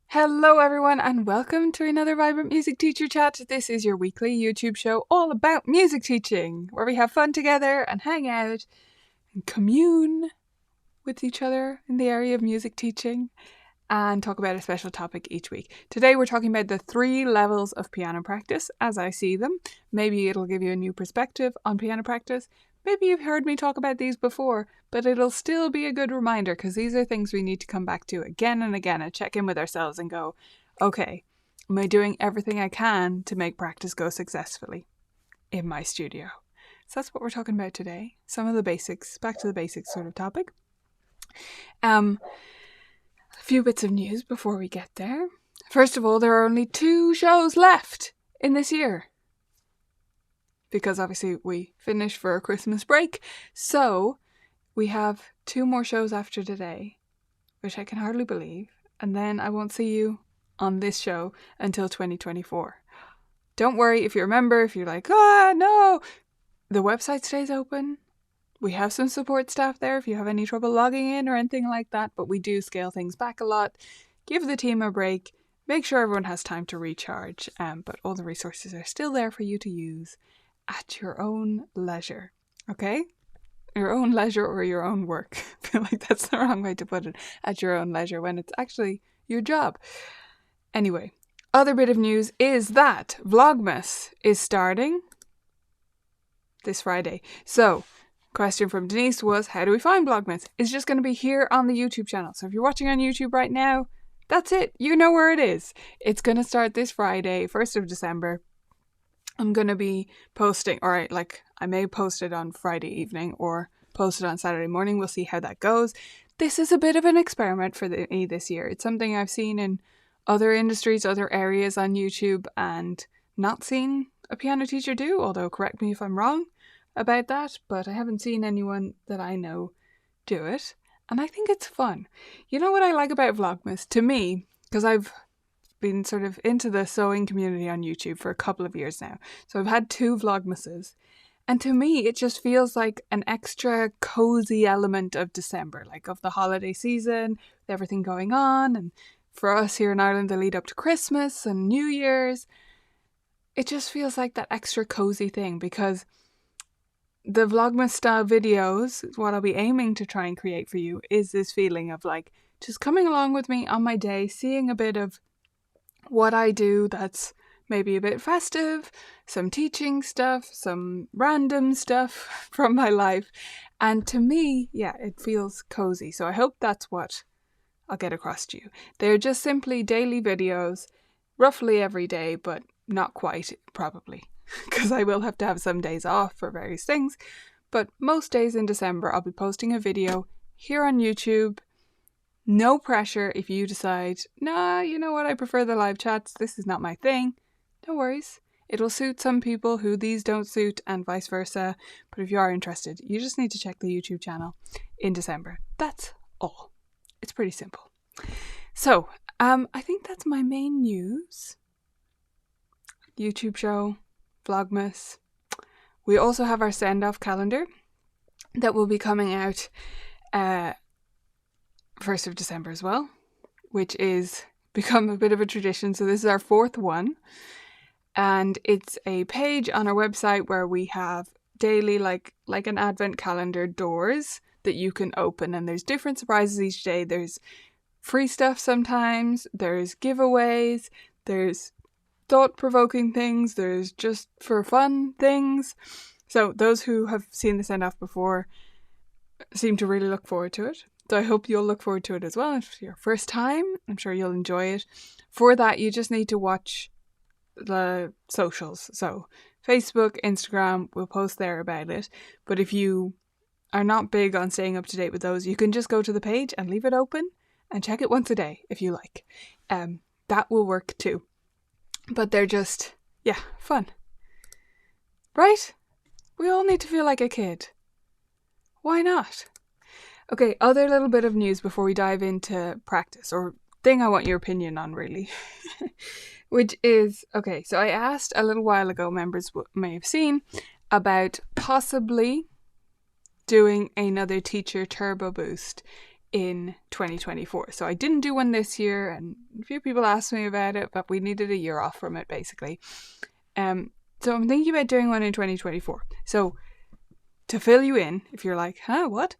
Hello everyone and welcome to another Vibrant Music Teacher Chat. This is your weekly YouTube show all about music teaching, where we have fun together and hang out and commune with each other in the area of music teaching and talk about a special topic each week. Today we're talking about the 3 levels of piano practice as I see them. Maybe it'll give you a new perspective on piano practice. Maybe you've heard me talk about these before, but it'll still be a good reminder because these are things we need to come back to again and again and check in with ourselves and go, okay, am I doing everything I can to make practice go successfully in my studio? So that's what we're talking about today. Some of the basics, back to the basics sort of topic. A few bits of news before we get there. First of all, there are only 2 shows left in this year, because obviously we finished for a Christmas break. So we have 2 more shows after today, which I can hardly believe. And then I won't see you on this show until 2024. Don't worry if you remember, if you're like, no, the website stays open. We have some support staff there if you have any trouble logging in or anything like that, but we do scale things back a lot. Give the team a break. Make sure everyone has time to recharge. But all the resources are still there for you to use at your own leisure, okay? Your own leisure or your own work. I feel like that's the wrong way to put it. At your own leisure when it's actually your job. Anyway, other bit of news is that Vlogmas is starting this Friday. So, question from Denise was, how do we find Vlogmas? It's just going to be here on the YouTube channel. So if you're watching on YouTube right now, that's it. You know where it is. It's going to start this Friday, 1st of December. I'm going to be posting, alright, like I may post it on Friday evening or post it on Saturday morning. We'll see how that goes. This is a bit of an experiment for me this year. It's something I've seen in other industries, other areas on YouTube and not seen a piano teacher do, although correct me if I'm wrong about that, but I haven't seen anyone that I know do it. And I think it's fun. You know what I like about Vlogmas? To me, because I've been sort of into the sewing community on YouTube for a couple of years now. So I've had 2 Vlogmases. And to me, it just feels like an extra cozy element of December, like of the holiday season, with everything going on. And for us here in Ireland, the lead up to Christmas and New Year's, it just feels like that extra cozy thing, because the Vlogmas style videos, what I'll be aiming to try and create for you, is this feeling of like just coming along with me on my day, seeing a bit of what I do that's maybe a bit festive, some teaching stuff, some random stuff from my life. And to me, yeah, it feels cozy. So I hope that's what I'll get across to you. They're just simply daily videos, roughly every day, but not quite, probably, because I will have to have some days off for various things. But most days in December, I'll be posting a video here on YouTube. No pressure if you decide, nah, you know what, I prefer the live chats, this is not my thing. No worries. It'll suit some people who these don't suit and vice versa. But if you are interested, you just need to check the YouTube channel in December. That's all. It's pretty simple. So, I think that's my main news. YouTube show, Vlogmas. We also have our send-off calendar that will be coming out 1st of December as well, which is become a bit of a tradition. So this is our 4th one, and it's a page on our website where we have daily, like an advent calendar, doors that you can open, and there's different surprises each day. There's free stuff sometimes, there's giveaways, there's thought-provoking things, there's just for fun things. So those who have seen the send-off before seem to really look forward to it. So I hope you'll look forward to it as well. If it's your first time, I'm sure you'll enjoy it. For that, you just need to watch the socials. So Facebook, Instagram, we'll post there about it. But if you are not big on staying up to date with those, you can just go to the page and leave it open and check it once a day if you like. That will work too. But they're just, yeah, fun. Right? We all need to feel like a kid. Why not? Okay, other little bit of news before we dive into practice, or thing I want your opinion on, really. Which is, okay, so I asked a little while ago, members may have seen, about possibly doing another teacher turbo boost in 2024. So I didn't do one this year, and a few people asked me about it, but we needed a year off from it basically. So I'm thinking about doing one in 2024. So to fill you in, if you're like, what?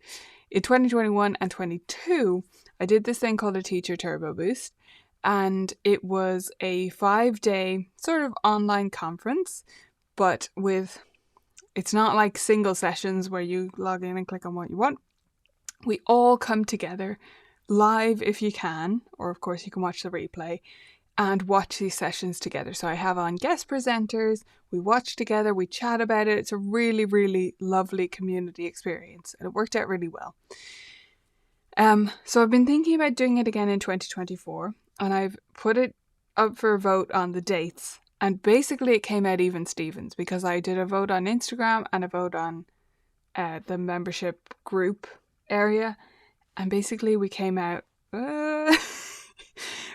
In 2021 and 22, I did this thing called a Teacher Turbo Boost, and it was a 5-day sort of online conference, but it's not like single sessions where you log in and click on what you want. We all come together live if you can, or of course you can watch the replay, and watch these sessions together. So I have on guest presenters, we watch together, we chat about it. It's a really, really lovely community experience, and it worked out really well. So I've been thinking about doing it again in 2024, and I've put it up for a vote on the dates, and basically it came out even Stevens, because I did a vote on Instagram and a vote on the membership group area, and basically we came out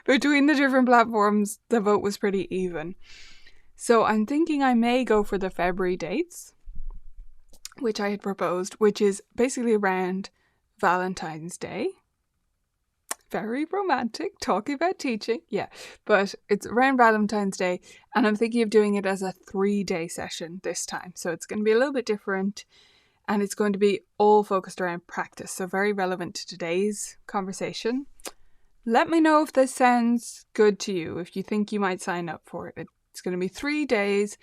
between the different platforms, the vote was pretty even. So I'm thinking I may go for the February dates, which I had proposed, which is basically around Valentine's Day. Very romantic, talking about teaching. Yeah, but it's around Valentine's Day, and I'm thinking of doing it as a 3-day session this time. So it's going to be a little bit different, and it's going to be all focused around practice. So very relevant to today's conversation. Let me know if this sounds good to you, if you think you might sign up for it. It's going to be 3 days.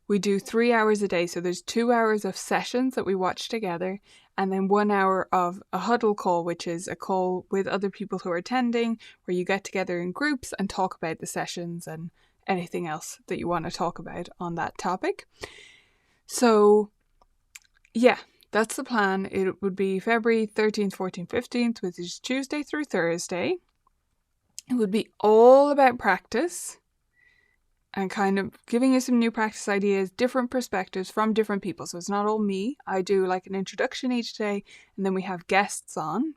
We do 3 hours a day. So there's 2 hours of sessions that we watch together, and then 1 hour of a huddle call, which is a call with other people who are attending, where you get together in groups and talk about the sessions and anything else that you want to talk about on that topic. So yeah, that's the plan. It would be February 13th, 14th, 15th, which is Tuesday through Thursday. It would be all about practice and kind of giving you some new practice ideas, different perspectives from different people. So it's not all me. I do like an introduction each day, and then we have guests on.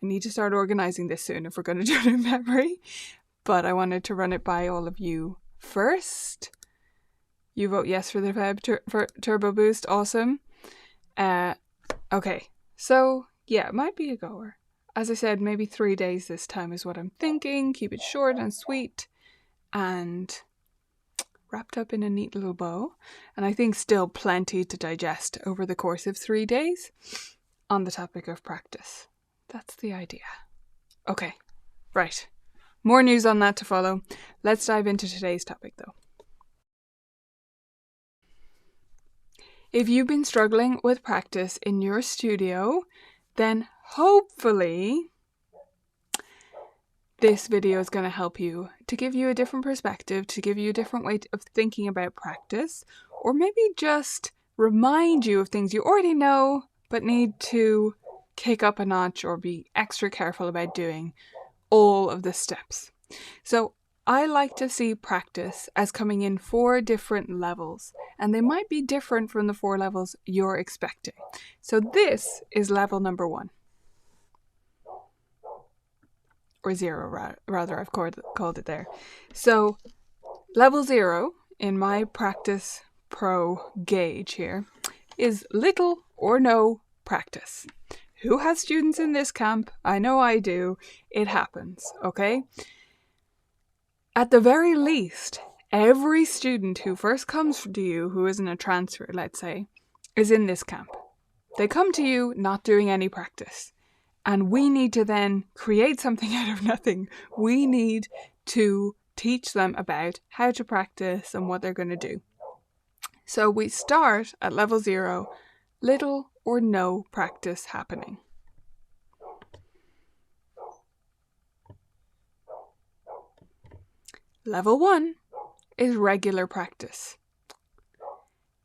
I need to start organizing this soon if we're going to do it in February. But I wanted to run it by all of you first. You vote yes for the Feb Turbo Boost. Awesome. Okay. So yeah, it might be a goer. As I said, maybe 3 days this time is what I'm thinking. Keep it short and sweet and wrapped up in a neat little bow. And I think still plenty to digest over the course of 3 days on the topic of practice. That's the idea. Okay, right. More news on that to follow. Let's dive into today's topic though. If you've been struggling with practice in your studio, then hopefully this video is going to help you, to give you a different perspective, to give you a different way of thinking about practice, or maybe just remind you of things you already know but need to kick up a notch or be extra careful about doing all of the steps. So I like to see practice as coming in 4 different levels, and they might be different from the 4 levels you're expecting. So this is level number 1. Or 0, rather, I've called it there. So level 0 in my Practice Pro gauge here is little or no practice. Who has students in this camp? I know I do. It happens, okay? At the very least, every student who first comes to you, who isn't a transfer, let's say, is in this camp. They come to you not doing any practice. And we need to then create something out of nothing. We need to teach them about how to practice and what they're going to do. So we start at level 0, little or no practice happening. Level 1 is regular practice.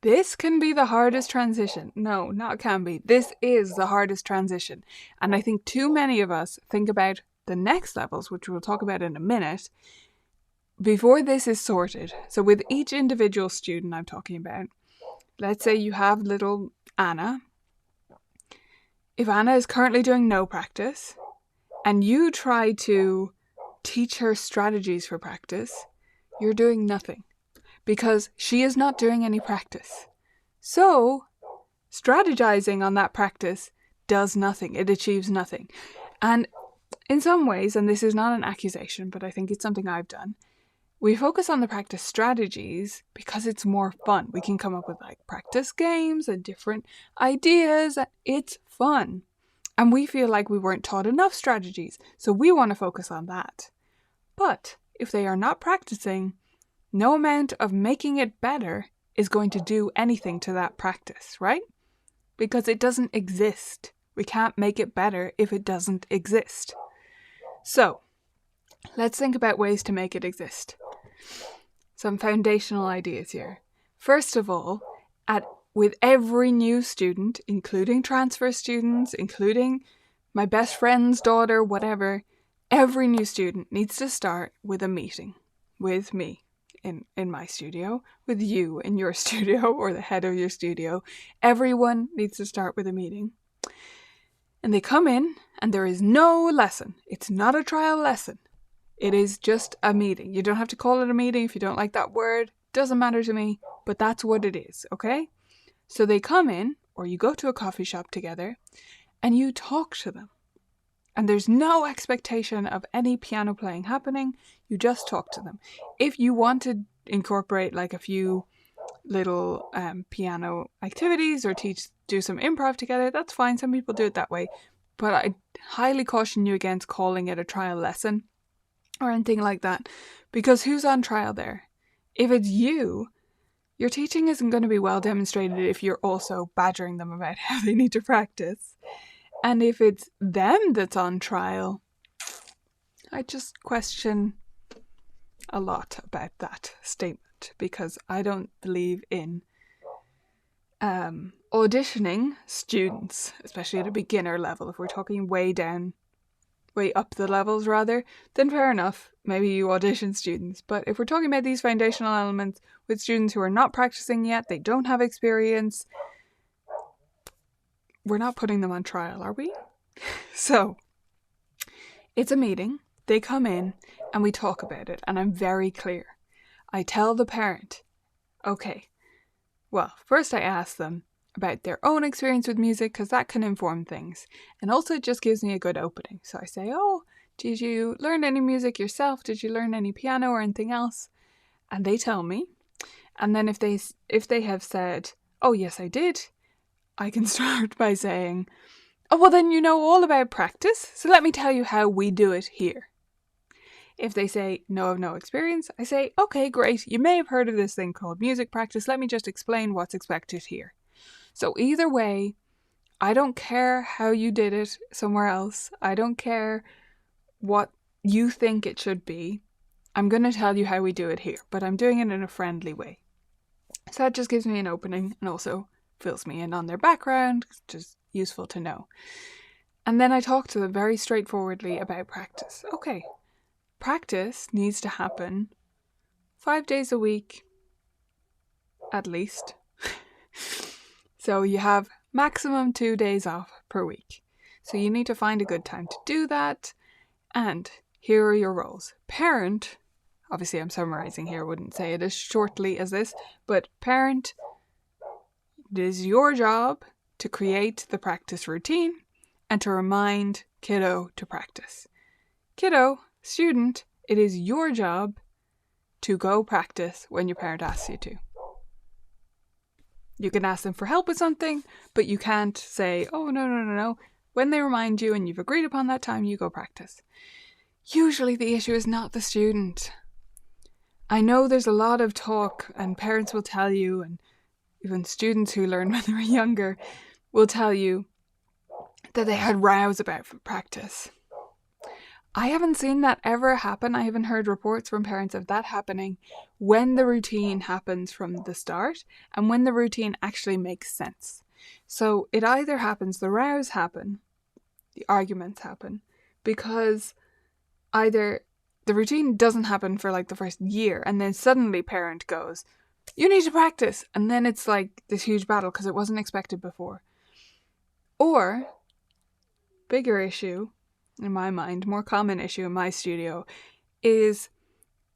This can be the hardest transition. No, not can be. This is the hardest transition. And I think too many of us think about the next levels, which we'll talk about in a minute, before this is sorted. So with each individual student I'm talking about, let's say you have little Anna. If Anna is currently doing no practice, and you try to teach her strategies for practice, you're doing nothing. Because she is not doing any practice. So, strategizing on that practice does nothing. It achieves nothing. And in some ways, and this is not an accusation, but I think it's something I've done, we focus on the practice strategies because it's more fun. We can come up with like practice games and different ideas. It's fun. And we feel like we weren't taught enough strategies, so we want to focus on that. But if they are not practicing, no amount of making it better is going to do anything to that practice, right? Because it doesn't exist. We can't make it better if it doesn't exist. So, let's think about ways to make it exist. Some foundational ideas here. First of all, with every new student, including transfer students, including my best friend's daughter, whatever, every new student needs to start with a meeting with me in my studio, with you in your studio or the head of your studio. Everyone needs to start with a meeting. And they come in and there is no lesson. It's not a trial lesson. It is just a meeting. You don't have to call it a meeting if you don't like that word. Doesn't matter to me, but that's what it is, okay? So they come in, or you go to a coffee shop together, and you talk to them. And there's no expectation of any piano playing happening. You just talk to them. If you want to incorporate like a few little piano activities or do some improv together, that's fine. Some people do it that way. But I highly caution you against calling it a trial lesson or anything like that. Because who's on trial there? If it's you, your teaching isn't going to be well demonstrated if you're also badgering them about how they need to practice. And if it's them that's on trial, I just question a lot about that statement, because I don't believe in auditioning students, especially at a beginner level. If we're talking way up the levels rather, then fair enough, maybe you audition students. But if we're talking about these foundational elements with students who are not practicing yet, they don't have experience, we're not putting them on trial, are we? So, it's a meeting, they come in, and we talk about it, and I'm very clear. I tell the parent, okay, well, first I ask them about their own experience with music, because that can inform things. And also it just gives me a good opening. So I say, oh, did you learn any music yourself? Did you learn any piano or anything else? And they tell me. And then if they have said, oh, yes, I did, I can start by saying, oh, well, then you know all about practice, so let me tell you how we do it here. If they say, no, I've no experience, I say, okay, great, you may have heard of this thing called music practice, let me just explain what's expected here. So either way, I don't care how you did it somewhere else, I don't care what you think it should be, I'm going to tell you how we do it here, but I'm doing it in a friendly way. So that just gives me an opening and also fills me in on their background, which is useful to know. And then I talk to them very straightforwardly about practice. Okay, practice needs to happen 5 days a week, at least. So you have maximum 2 days off per week. So you need to find a good time to do that. And here are your roles. Parent, obviously I'm summarizing here, I wouldn't say it as shortly as this, but parent, it is your job to create the practice routine and to remind kiddo to practice. Kiddo, student, it is your job to go practice when your parent asks you to. You can ask them for help with something, but you can't say, oh, no. When they remind you and you've agreed upon that time, you go practice. Usually the issue is not the student. I know there's a lot of talk, and parents will tell you, and even students who learn when they were younger will tell you that they had rows about practice. I haven't seen that ever happen. I haven't heard reports from parents of that happening when the routine happens from the start and when the routine actually makes sense. So it either happens, the rows happen, the arguments happen, because either the routine doesn't happen for like the first year and then suddenly parent goes, you need to practice, and then it's like this huge battle because it wasn't expected before. Or, bigger issue, in my mind, more common issue in my studio, is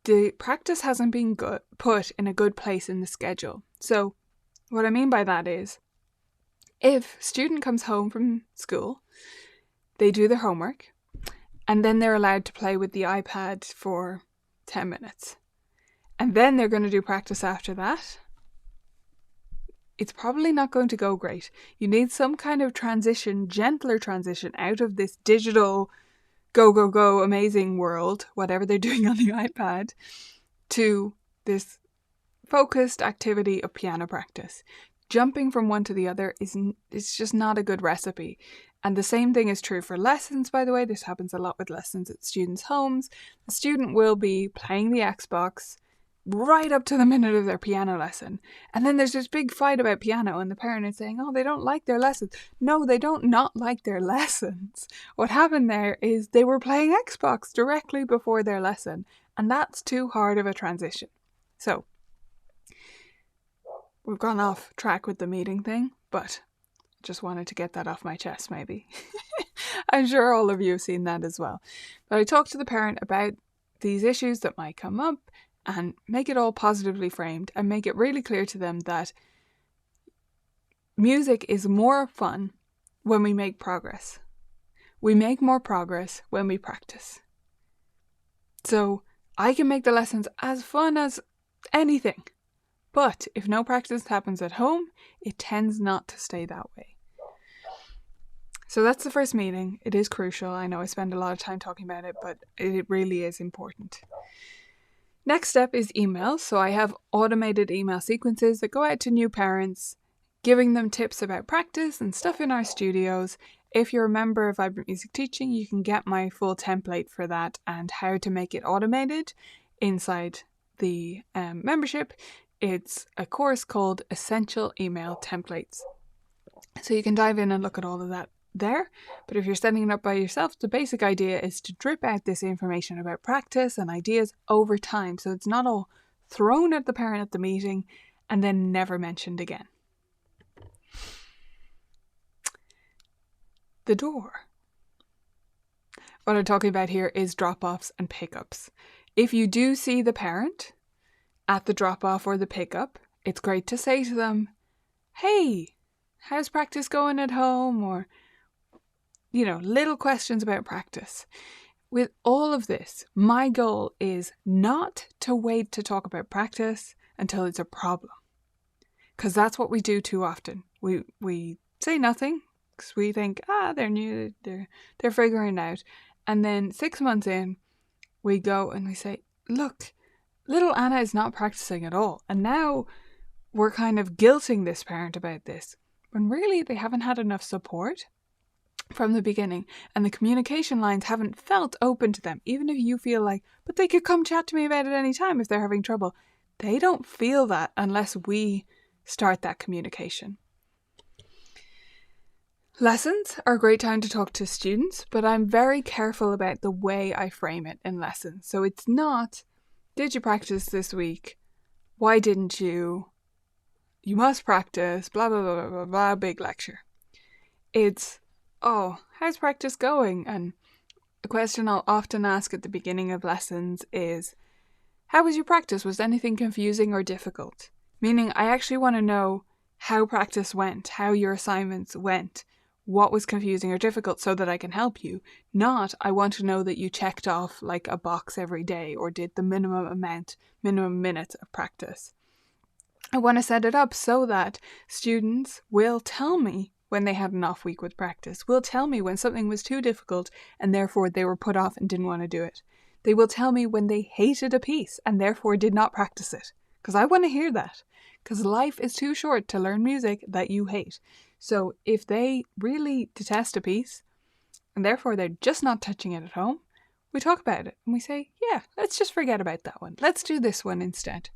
the practice hasn't been put in a good place in the schedule. So what I mean by that is, if student comes home from school, they do their homework, and then they're allowed to play with the iPad for 10 minutes. And then they're going to do practice after that. It's probably not going to go great. You need some kind of transition, gentler transition out of this digital go, go, go, amazing world, whatever they're doing on the iPad, to this focused activity of piano practice. Jumping from one to the other it's just not a good recipe. And the same thing is true for lessons, by the way. This happens a lot with lessons at students' homes. The student will be playing the Xbox right up to the minute of their piano lesson. And then there's this big fight about piano, and the parent is saying, oh, they don't like their lessons. No, they don't not like their lessons. What happened there is they were playing Xbox directly before their lesson, and that's too hard of a transition. So, we've gone off track with the meeting thing, but just wanted to get that off my chest, maybe. I'm sure all of you have seen that as well. But I talked to the parent about these issues that might come up and make it all positively framed and make it really clear to them that music is more fun when we make progress. We make more progress when we practice. So I can make the lessons as fun as anything. But if no practice happens at home, it tends not to stay that way. So that's the first meeting. It is crucial. I know I spend a lot of time talking about it, but it really is important. Next step is email. So I have automated email sequences that go out to new parents, giving them tips about practice and stuff in our studios. If you're a member of Vibrant Music Teaching, you can get my full template for that and how to make it automated inside the membership. It's a course called Essential Email Templates. So you can dive in and look at all of that there. But if you're setting it up by yourself, the basic idea is to drip out this information about practice and ideas over time. So it's not all thrown at the parent at the meeting and then never mentioned again. The door. What I'm talking about here is drop-offs and pickups. If you do see the parent at the drop-off or the pickup, it's great to say to them, hey, how's practice going at home? Or, little questions about practice. With all of this, my goal is not to wait to talk about practice until it's a problem. Because that's what we do too often. We say nothing because we think, they're new, they're figuring it out. And then 6 months in, we go and we say, look, little Anna is not practicing at all. And now we're kind of guilting this parent about this, when really they haven't had enough support from the beginning, and the communication lines haven't felt open to them. Even if you feel like, but they could come chat to me about it any time if they're having trouble. They don't feel that unless we start that communication. Lessons are a great time to talk to students, but I'm very careful about the way I frame it in lessons. So it's not, did you practice this week? Why didn't you? You must practice, blah, blah, blah, blah, blah, blah, big lecture. It's, how's practice going? And a question I'll often ask at the beginning of lessons is, how was your practice? Was anything confusing or difficult? Meaning I actually want to know how practice went, how your assignments went, what was confusing or difficult so that I can help you. Not, I want to know that you checked off like a box every day or did the minimum minutes of practice. I want to set it up so that students will tell me when they had an off week with practice, will tell me when something was too difficult and therefore they were put off and didn't want to do it. They will tell me when they hated a piece and therefore did not practice it. Because I want to hear that. Because life is too short to learn music that you hate. So if they really detest a piece and therefore they're just not touching it at home, we talk about it and we say, yeah, let's just forget about that one. Let's do this one instead.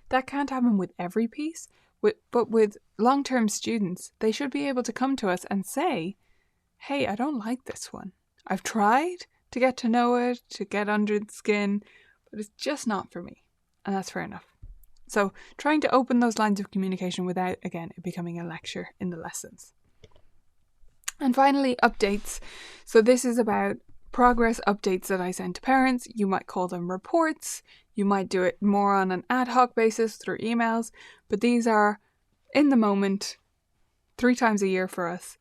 That can't happen with every piece, but with long-term students, they should be able to come to us and say, hey, I don't like this one. I've tried to get to know it, to get under the skin, but it's just not for me. And that's fair enough. So trying to open those lines of communication without, again, it becoming a lecture in the lessons. And finally, updates. So this is about progress updates that I send to parents. You might call them reports. You might do it more on an ad hoc basis through emails. But these are, in the moment, 3 times a year for us,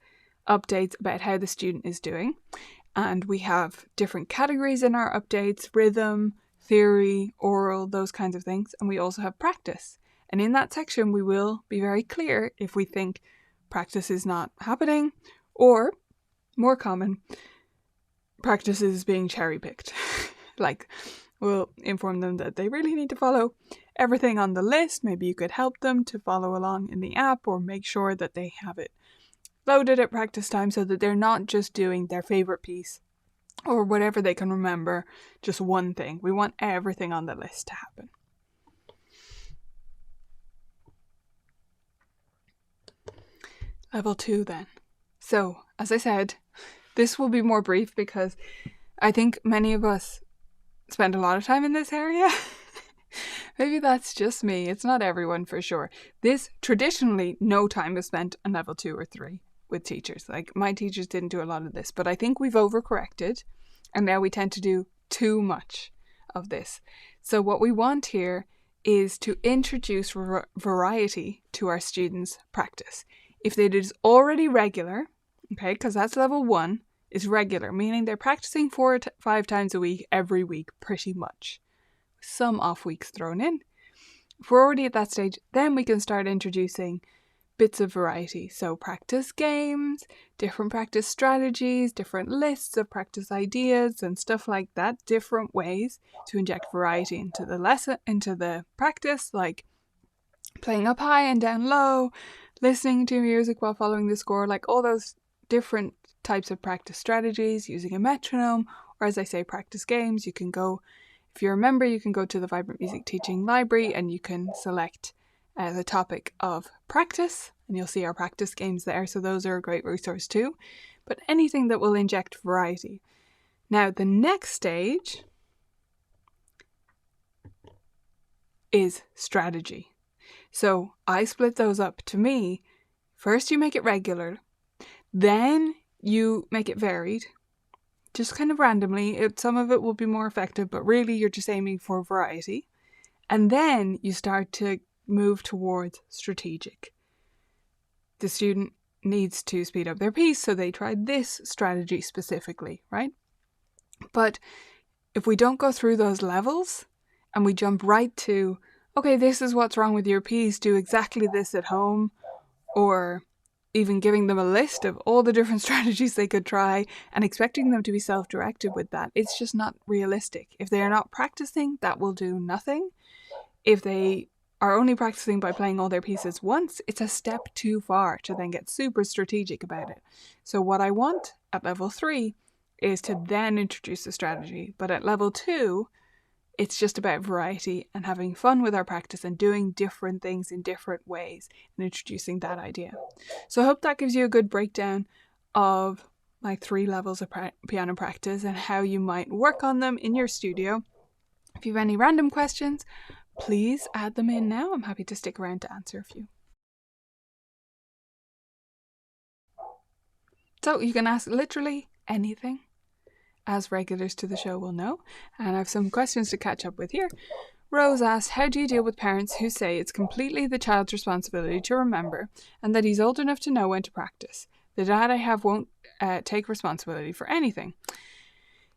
updates about how the student is doing. And we have different categories in our updates: rhythm, theory, oral, those kinds of things. And we also have practice. And in that section, we will be very clear if we think practice is not happening, or, more common, practice is being cherry-picked. Like, we'll inform them that they really need to follow everything on the list. Maybe you could help them to follow along in the app, or make sure that they have it loaded at practice time so that they're not just doing their favorite piece or whatever they can remember, just one thing. We want everything on the list to happen. Level 2 then. So, as I said, this will be more brief because I think many of us spend a lot of time in this area. Maybe that's just me. It's not everyone for sure. This, traditionally, no time is spent on level 2 or 3 with teachers. Like, my teachers didn't do a lot of this, but I think we've overcorrected, and now we tend to do too much of this. So what we want here is to introduce variety to our students' practice. If it is already regular, okay, because that's level 1, is regular, meaning they're practicing 4 to 5 times a week, every week, pretty much. Some off weeks thrown in. If we're already at that stage, then we can start introducing bits of variety. So practice games, different practice strategies, different lists of practice ideas and stuff like that, different ways to inject variety into the lesson, into the practice, like playing up high and down low, listening to music while following the score, like all those different types of practice strategies, using a metronome, or as I say, practice games. You can go, if you remember, you can go to the Vibrant Music Teaching Library and you can select the topic of practice, and you'll see our practice games there, so those are a great resource too. But anything that will inject variety. Now, the next stage is strategy. So I split those up. To me, first you make it regular, then you make it varied, just kind of randomly. Some of it will be more effective, but really you're just aiming for variety. And then you start to move towards strategic. The student needs to speed up their piece, so they try this strategy specifically, right? But if we don't go through those levels and we jump right to, okay, this is what's wrong with your piece, do exactly this at home, or even giving them a list of all the different strategies they could try and expecting them to be self-directed with that, it's just not realistic. If they are not practicing, that will do nothing. If they are only practicing by playing all their pieces once, it's a step too far to then get super strategic about it. So what I want at level 3 is to then introduce a strategy. But at level 2, it's just about variety and having fun with our practice and doing different things in different ways and introducing that idea. So I hope that gives you a good breakdown of like 3 levels of piano practice and how you might work on them in your studio. If you have any random questions, please add them in now. I'm happy to stick around to answer a few. So you can ask literally anything, as regulars to the show will know. And I have some questions to catch up with here. Rose asked, how do you deal with parents who say it's completely the child's responsibility to remember and that he's old enough to know when to practice? The dad I have won't take responsibility for anything.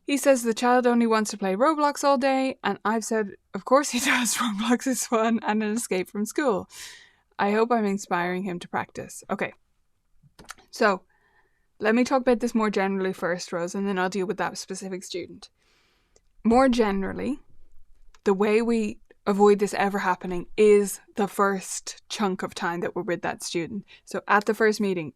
He says the child only wants to play Roblox all day, and I've said, of course he does. Roblox is fun and an escape from school. I hope I'm inspiring him to practice. Okay, so let me talk about this more generally first, Rose, and then I'll deal with that specific student. More generally, the way we avoid this ever happening is the first chunk of time that we're with that student. So at the first meeting,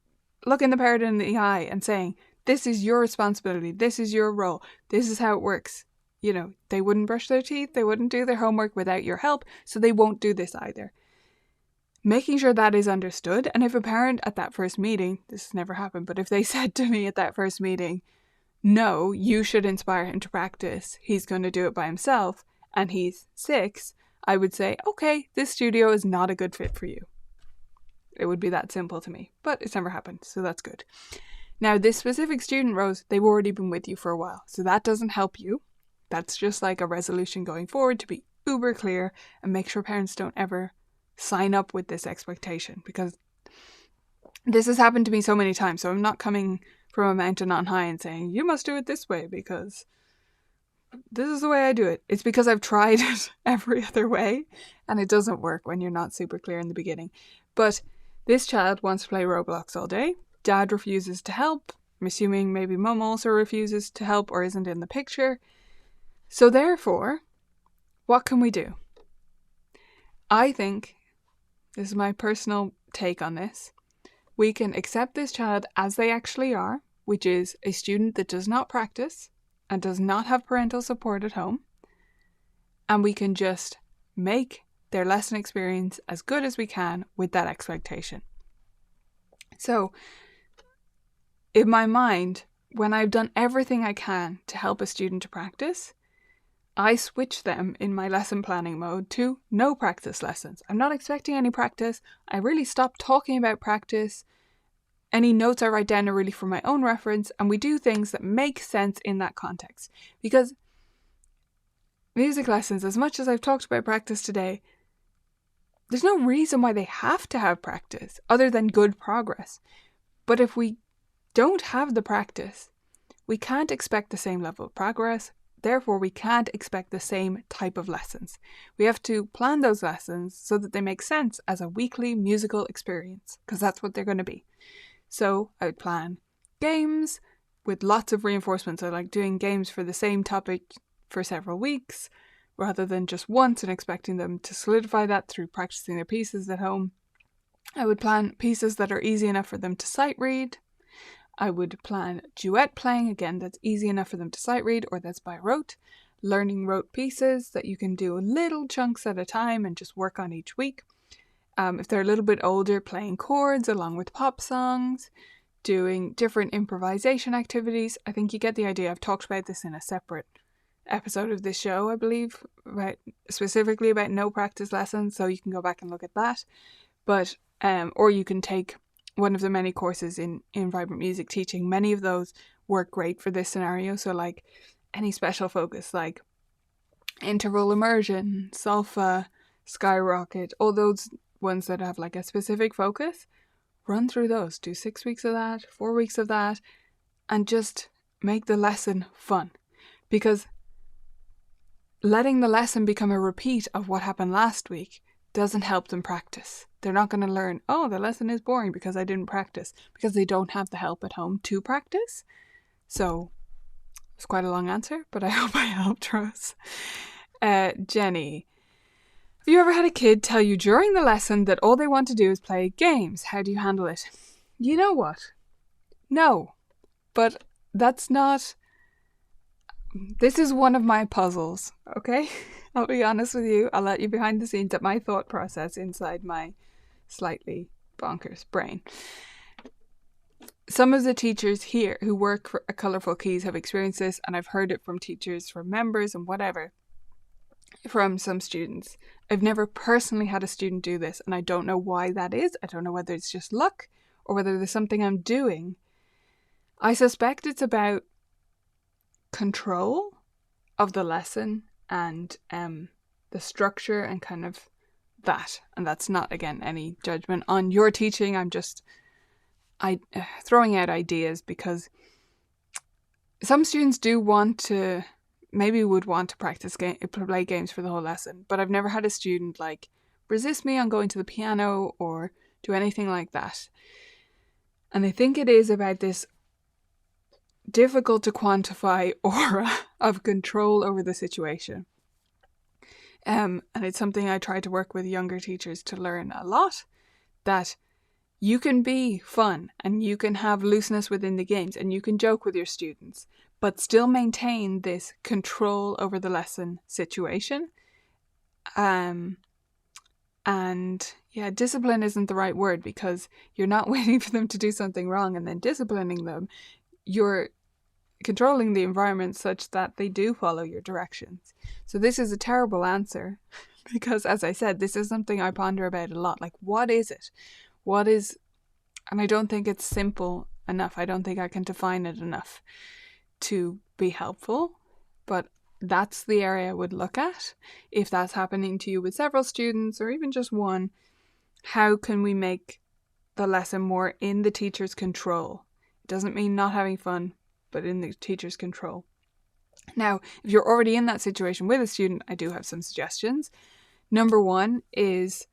looking the parent in the eye and saying, this is your responsibility, this is your role, this is how it works. You know, they wouldn't brush their teeth, they wouldn't do their homework without your help, so they won't do this either. Making sure that is understood, and if a parent at that first meeting, this has never happened, but if they said to me at that first meeting, no, you should inspire him to practice, he's going to do it by himself, and he's 6, I would say, okay, this studio is not a good fit for you. It would be that simple to me, but it's never happened, so that's good. Now, this specific student, Rose, they've already been with you for a while, so that doesn't help you. That's just like a resolution going forward to be uber clear and make sure parents don't ever sign up with this expectation, because this has happened to me so many times, so I'm not coming from a mountain on high and saying, you must do it this way because this is the way I do it. It's because I've tried it every other way and it doesn't work when you're not super clear in the beginning. But this child wants to play Roblox all day. Dad refuses to help. I'm assuming maybe mum also refuses to help or isn't in the picture. So therefore, what can we do? I think, this is my personal take on this, we can accept this child as they actually are, which is a student that does not practice and does not have parental support at home, and we can just make their lesson experience as good as we can with that expectation. So, in my mind, when I've done everything I can to help a student to practice, I switch them in my lesson planning mode to no practice lessons. I'm not expecting any practice. I really stop talking about practice. Any notes I write down are really for my own reference, and we do things that make sense in that context. Because music lessons, as much as I've talked about practice today, there's no reason why they have to have practice other than good progress. But if we don't have the practice, we can't expect the same level of progress. Therefore, we can't expect the same type of lessons. We have to plan those lessons so that they make sense as a weekly musical experience, because that's what they're going to be. So I would plan games with lots of reinforcements. I like doing games for the same topic for several weeks, rather than just once and expecting them to solidify that through practicing their pieces at home. I would plan pieces that are easy enough for them to sight read. I would plan duet playing, again, that's easy enough for them to sight read or that's by rote. Learning rote pieces that you can do little chunks at a time and just work on each week. If they're a little bit older, playing chords along with pop songs, doing different improvisation activities. I think you get the idea. I've talked about this in a separate episode of this show, I believe, specifically about no practice lessons, so you can go back and look at that. But or you can take one of the many courses in Vibrant Music Teaching. Many of those work great for this scenario. So like any special focus, like interval immersion, solfa, skyrocket, all those ones that have like a specific focus, run through those. Do 6 weeks of that, 4 weeks of that, and just make the lesson fun. Because letting the lesson become a repeat of what happened last week doesn't help them practice. They're not going to learn, oh, the lesson is boring because I didn't practice, because they don't have the help at home to practice. So it's quite a long answer, but I hope I helped, Rose. Jenny, have you ever had a kid tell you during the lesson that all they want to do is play games? How do you handle it? You know what? No, but that's not... This is one of my puzzles, okay? I'll be honest with you. I'll let you behind the scenes at my thought process inside my slightly bonkers brain. Some of the teachers here who work for Colourful Keys have experienced this, and I've heard it from teachers, from members and whatever, from some students. I've never personally had a student do this, and I don't know why that is. I don't know whether it's just luck or whether there's something I'm doing. I suspect it's about control of the lesson and the structure and kind of that. And that's not, again, any judgment on your teaching. I'm just throwing out ideas, because some students do want to, maybe would want to play games for the whole lesson, but I've never had a student like resist me on going to the piano or do anything like that. And I think it is about this difficult to quantify aura of control over the situation. And it's something I try to work with younger teachers to learn a lot, that you can be fun and you can have looseness within the games and you can joke with your students, but still maintain this control over the lesson situation. And yeah, discipline isn't the right word, because you're not waiting for them to do something wrong and then disciplining them. You're controlling the environment such that they do follow your directions. So this is a terrible answer, because as I said, this is something I ponder about a lot. Like, what is it? What is, and I don't think it's simple enough. I don't think I can define it enough to be helpful, but that's the area I would look at. If that's happening to you with several students or even just one, how can we make the lesson more in the teacher's control It doesn't mean not having fun, but in the teacher's control. Now, if you're already in that situation with a student, I do have some suggestions. Number one is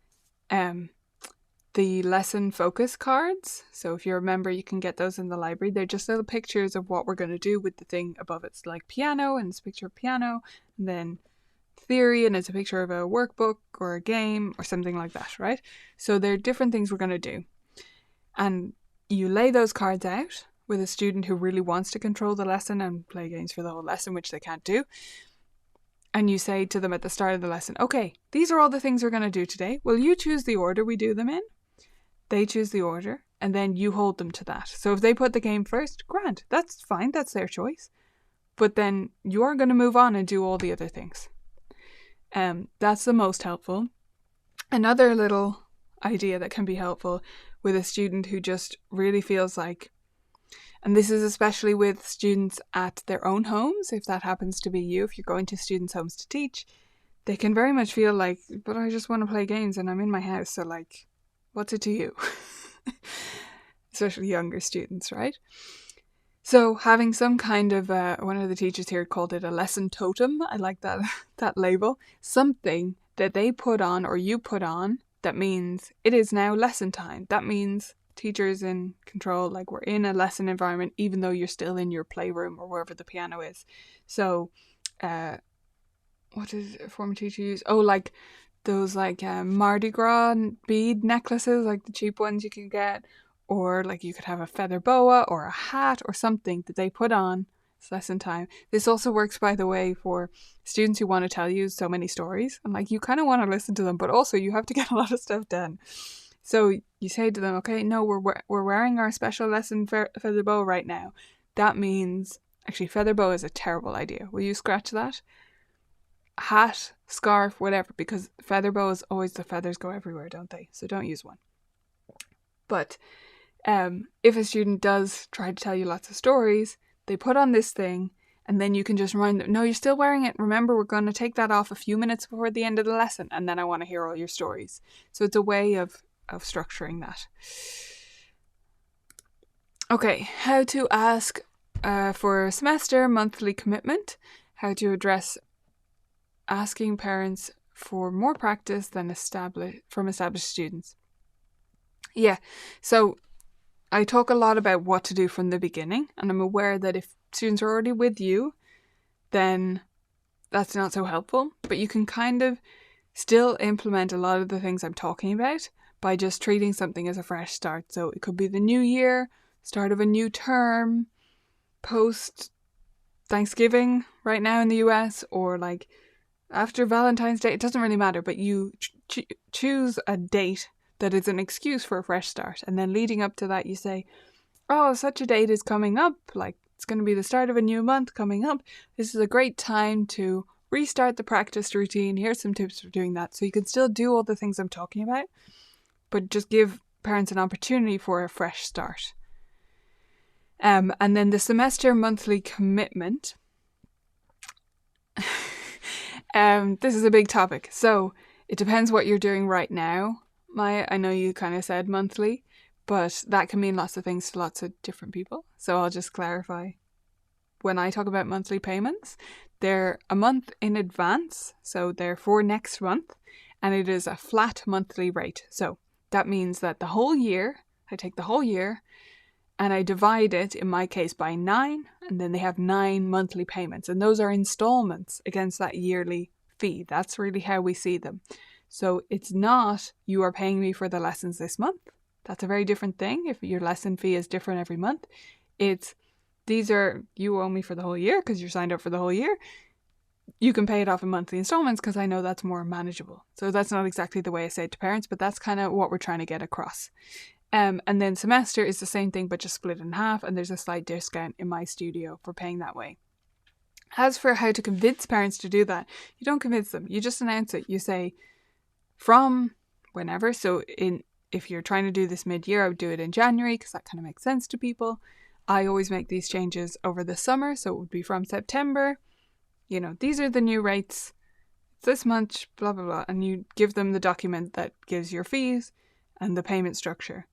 the lesson focus cards. So if you remember, you can get those in the library. They're just little pictures of what we're going to do with the thing above. It's like piano, and it's a picture of piano, and then theory, and it's a picture of a workbook or a game or something like that, right? So there are different things we're going to do. And you lay those cards out with a student who really wants to control the lesson and play games for the whole lesson, which they can't do. And you say to them at the start of the lesson, okay, these are all the things we're going to do today. Will you choose the order we do them in? They choose the order, and then you hold them to that. So if they put the game first, grand, that's fine, that's their choice. But then you are going to move on and do all the other things. That's the most helpful. Another little idea that can be helpful with a student who just really feels like, and this is especially with students at their own homes, if that happens to be you, if you're going to students' homes to teach, they can very much feel like, but I just want to play games and I'm in my house, so like, what's it to you? Especially younger students, right? So having some kind of, one of the teachers here called it a lesson totem. I like that label. Something that they put on or you put on that means it is now lesson time. That means teachers in control, like we're in a lesson environment, even though you're still in your playroom or wherever the piano is. So, what does a former teacher use? Oh, like those Mardi Gras bead necklaces, like the cheap ones you can get. Or like you could have a feather boa or a hat or something that they put on. It's lesson time. This also works, by the way, for students who want to tell you so many stories. And like you kind of want to listen to them, but also you have to get a lot of stuff done. So you say to them, okay, no, we're wearing our special lesson feather boa right now. That means, actually, feather boa is a terrible idea. Will you scratch that? Hat, scarf, whatever, because feather boas, always the feathers go everywhere, don't they? So don't use one. But if a student does try to tell you lots of stories, they put on this thing, and then you can just remind them, no, you're still wearing it. Remember, we're going to take that off a few minutes before the end of the lesson, and then I want to hear all your stories. So it's a way of structuring that. Okay, how to ask for a semester monthly commitment, how to address asking parents for more practice than from established students. Yeah, so I talk a lot about what to do from the beginning, and I'm aware that if students are already with you, then that's not so helpful, but you can kind of still implement a lot of the things I'm talking about by just treating something as a fresh start. So it could be the new year, start of a new term, post Thanksgiving right now in the US, or like after Valentine's Day. It doesn't really matter, but you choose a date that is an excuse for a fresh start. And then leading up to that, you say, oh, such a date is coming up. Like it's going to be the start of a new month coming up. This is a great time to restart the practice routine. Here's some tips for doing that. So you can still do all the things I'm talking about, but just give parents an opportunity for a fresh start. And then the semester monthly commitment. This is a big topic. So it depends what you're doing right now. Maya, I know you kind of said monthly, but that can mean lots of things to lots of different people. So I'll just clarify. When I talk about monthly payments, they're a month in advance. So they're for next month, and it is a flat monthly rate. So that means that the whole year, I take the whole year and I divide it, in my case, by 9, and then they have 9 monthly payments. And those are installments against that yearly fee. That's really how we see them. So it's not, you are paying me for the lessons this month. That's a very different thing if your lesson fee is different every month. It's, these are, you owe me for the whole year because you're signed up for the whole year. You can pay it off in monthly installments because I know that's more manageable. So that's not exactly the way I say it to parents, but that's kind of what we're trying to get across. And then semester is the same thing, but just split in half, and there's a slight discount in my studio for paying that way. As for how to convince parents to do that, you don't convince them. You just announce it. You say, from whenever. So if you're trying to do this mid-year, I would do it in January because that kind of makes sense to people. I always make these changes over the summer, so it would be from September. You know, these are the new rates. It's this much, blah, blah, blah. And you give them the document that gives your fees and the payment structure.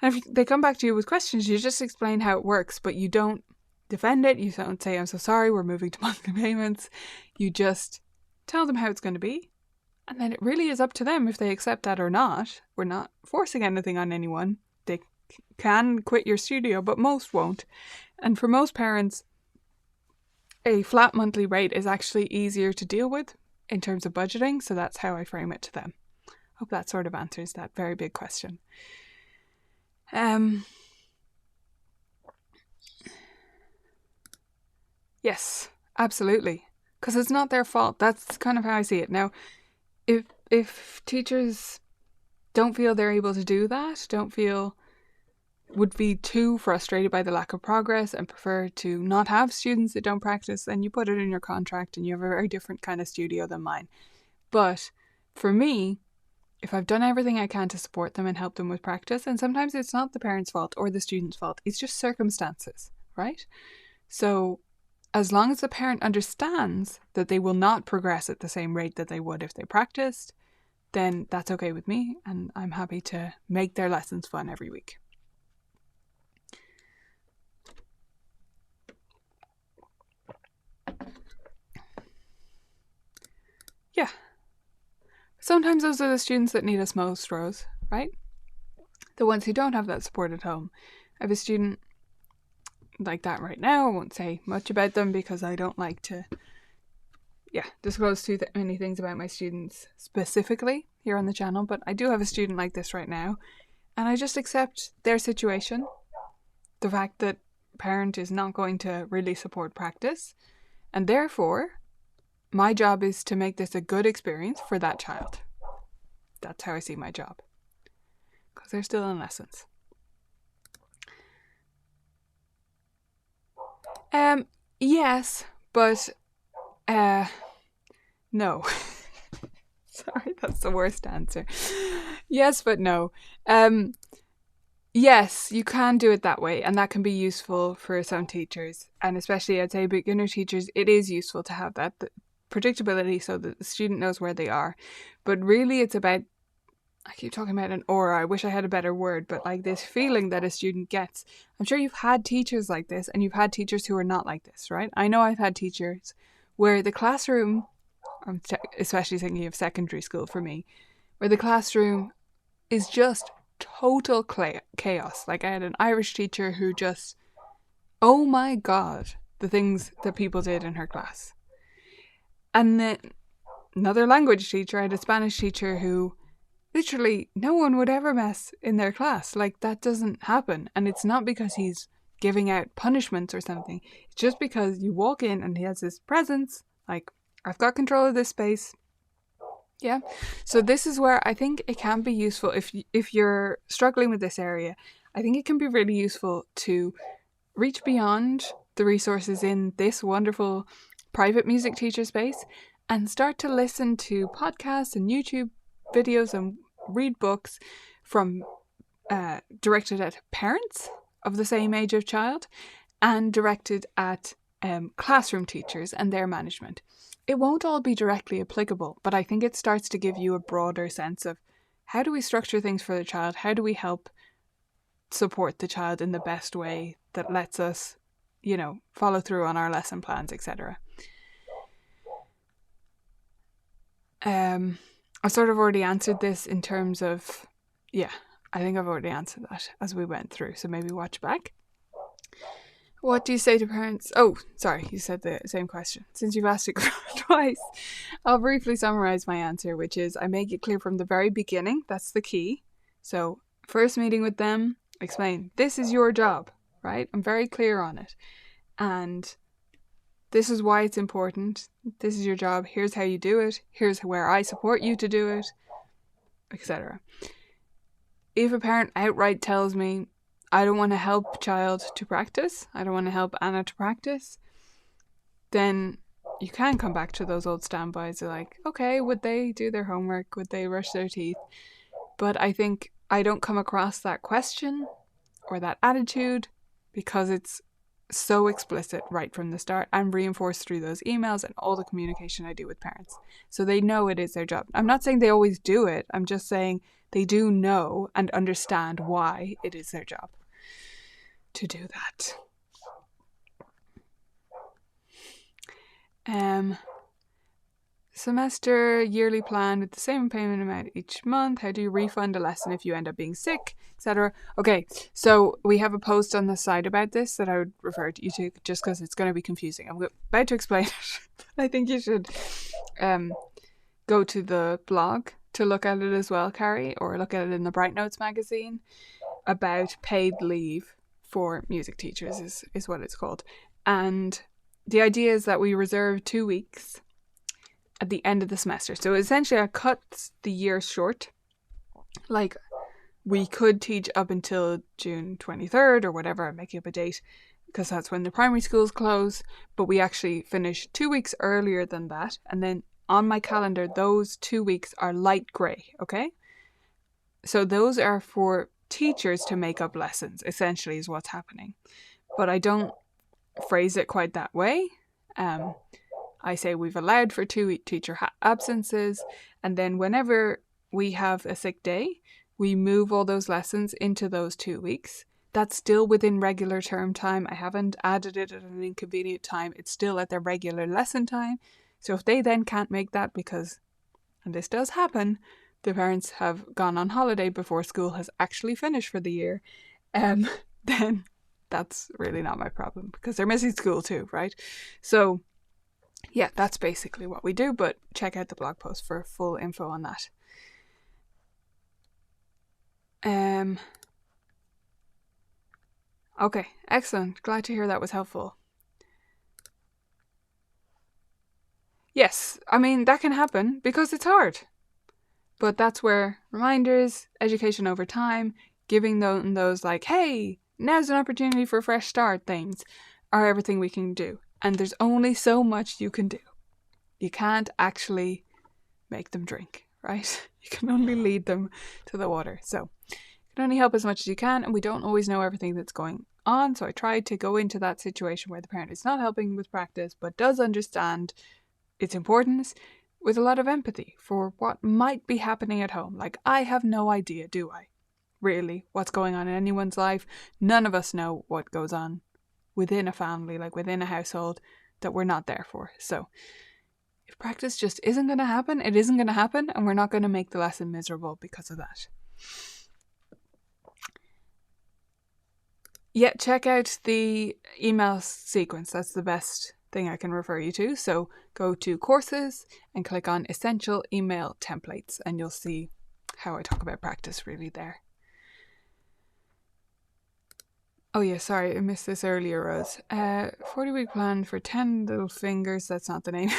And if they come back to you with questions, you just explain how it works, but you don't defend it. You don't say, I'm so sorry, we're moving to monthly payments. You just tell them how it's going to be. And then it really is up to them if they accept that or not. We're not forcing anything on anyone. They can quit your studio, but most won't. And for most parents, a flat monthly rate is actually easier to deal with in terms of budgeting. So that's how I frame it to them. Hope that sort of answers that very big question. Yes, absolutely. Because it's not their fault. That's kind of how I see it. Now, if teachers don't feel they're able to do that, would be too frustrated by the lack of progress and prefer to not have students that don't practice, then you put it in your contract and you have a very different kind of studio than mine. But for me, if I've done everything I can to support them and help them with practice, and sometimes it's not the parent's fault or the student's fault, it's just circumstances, right? So as long as the parent understands that they will not progress at the same rate that they would if they practiced, then that's okay with me, and I'm happy to make their lessons fun every week. Yeah. Sometimes those are the students that need us most, Rose, right? The ones who don't have that support at home. I have a student like that right now. I won't say much about them because I don't like to disclose too many things about my students specifically here on the channel, but I do have a student like this right now, and I just accept their situation, the fact that parent is not going to really support practice, and therefore my job is to make this a good experience for that child. That's how I see my job, because they're still in lessons. Yes, but no. Sorry, that's the worst answer. Yes, but no. Yes, you can do it that way, and that can be useful for some teachers, and especially I'd say beginner teachers, it is useful to have that predictability so that the student knows where they are. But really it's about, I keep talking about an aura, I wish I had a better word, but like this feeling that a student gets. I'm sure you've had teachers like this, and you've had teachers who are not like this, right? I know I've had teachers where the classroom, I'm especially thinking of secondary school for me, where the classroom is just total chaos. Like I had an Irish teacher who just, oh my god, the things that people did in her class. And then another language teacher, I had a Spanish teacher who literally no one would ever mess in their class. Like that doesn't happen. And it's not because he's giving out punishments or something. It's just because you walk in and he has this presence, like, I've got control of this space. Yeah. So this is where I think it can be useful if you're struggling with this area. I think it can be really useful to reach beyond the resources in this wonderful private music teacher space and start to listen to podcasts and YouTube videos and read books from directed at parents of the same age of child and directed at classroom teachers and their management. It won't all be directly applicable, but I think it starts to give you a broader sense of how do we structure things for the child? How do we help support the child in the best way that lets us, follow through on our lesson plans, etc. I've sort of already answered this in terms of, I think I've already answered that as we went through, so maybe watch back. What do you say to parents? Oh, sorry, you said the same question. Since you've asked it twice, I'll briefly summarize my answer, which is I make it clear from the very beginning. That's the key. So first meeting with them, explain, this is your job, right? I'm very clear on it. And this is why it's important. This is your job. Here's how you do it. Here's where I support you to do it, etc. If a parent outright tells me, I don't want to help child to practice, I don't want to help Anna to practice, then you can come back to those old standbys. Like, okay, would they do their homework? Would they brush their teeth? But I think I don't come across that question or that attitude because it's so explicit right from the start and reinforced through those emails and all the communication I do with parents. So they know it is their job. I'm not saying they always do it. I'm just saying they do know and understand why it is their job to do that. Semester yearly plan with the same payment amount each month. How do you refund a lesson if you end up being sick, etc.? Okay, so we have a post on the site about this that I would refer you to just because it's going to be confusing. I'm about to explain it. I think you should go to the blog to look at it as well, Carrie, or look at it in the Bright Notes magazine about paid leave for music teachers is what it's called. And the idea is that we reserve 2 weeks at the end of the semester. So essentially I cut the year short. Like, we could teach up until June 23rd or whatever. I'm making up a date because that's when the primary schools close. But we actually finish 2 weeks earlier than that. And then on my calendar, those 2 weeks are light grey, okay? So those are for teachers to make up lessons, essentially, is what's happening. But I don't phrase it quite that way. I say we've allowed for 2 teacher absences, and then whenever we have a sick day, we move all those lessons into those 2 weeks. That's still within regular term time. I haven't added it at an inconvenient time. It's still at their regular lesson time. So if they then can't make that because, and this does happen, the parents have gone on holiday before school has actually finished for the year, then that's really not my problem because they're missing school too, right? So yeah, that's basically what we do, but check out the blog post for full info on that. Okay, excellent. Glad to hear that was helpful. Yes, I mean, that can happen because it's hard. But that's where reminders, education over time, giving those like, hey, now's an opportunity for a fresh start things are everything we can do. And there's only so much you can do. You can't actually make them drink, right? You can only lead them to the water. So you can only help as much as you can, and we don't always know everything that's going on. So I tried to go into that situation where the parent is not helping with practice, but does understand its importance with a lot of empathy for what might be happening at home. Like, I have no idea, do I? Really, what's going on in anyone's life? None of us know what goes on within a family, like within a household, that we're not there for. So if practice just isn't going to happen, it isn't going to happen, and we're not going to make the lesson miserable because of that. Yeah, check out the email sequence. That's the best thing I can refer you to. So go to courses and click on essential email templates, and you'll see how I talk about practice really there. Oh yeah, sorry, I missed this earlier, Rose. 40-week plan for 10 little fingers. That's not the name.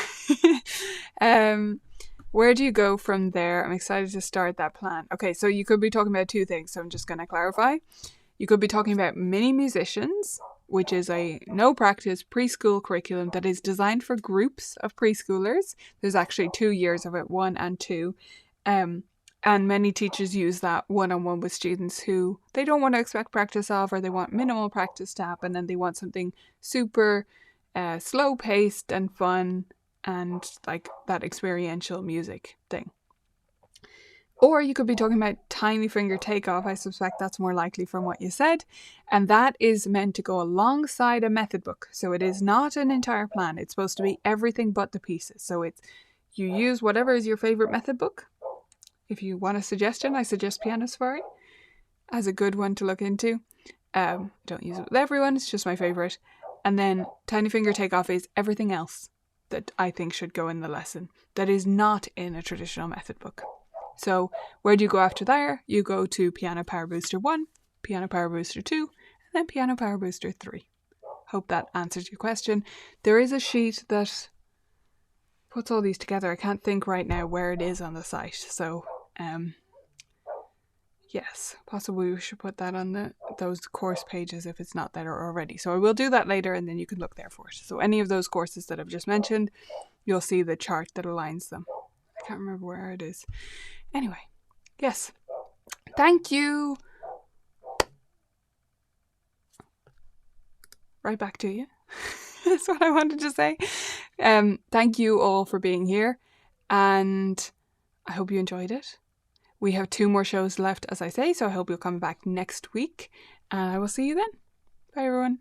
Where do you go from there? I'm excited to start that plan. Okay, so you could be talking about 2 things, so I'm just going to clarify. You could be talking about mini musicians, which is a no practice preschool curriculum that is designed for groups of preschoolers. There's actually 2 years of it, 1 and 2. And many teachers use that one-on-one with students who they don't want to expect practice of, or they want minimal practice to happen, and they want something super slow-paced and fun and like that experiential music thing. Or you could be talking about Tiny Finger Takeoff. I suspect that's more likely from what you said. And that is meant to go alongside a method book. So it is not an entire plan. It's supposed to be everything but the pieces. So it's you use whatever is your favorite method book. If you want a suggestion, I suggest Piano Safari as a good one to look into. Don't use it with everyone, it's just my favourite. And then Tiny Finger Takeoff is everything else that I think should go in the lesson that is not in a traditional method book. So where do you go after there? You go to Piano Power Booster 1, Piano Power Booster 2, and then Piano Power Booster 3. Hope that answers your question. There is a sheet that puts all these together. I can't think right now where it is on the site. So yes, possibly we should put that on those course pages if it's not there already. So I will do that later, and then you can look there for it. So any of those courses that I've just mentioned, you'll see the chart that aligns them. I can't remember where it is. Anyway, yes. Thank you. right back to you. That's what I wanted to say. Thank you all for being here, and I hope you enjoyed it. We have 2 more shows left, as I say, so I hope you'll come back next week, and I will see you then. Bye, everyone.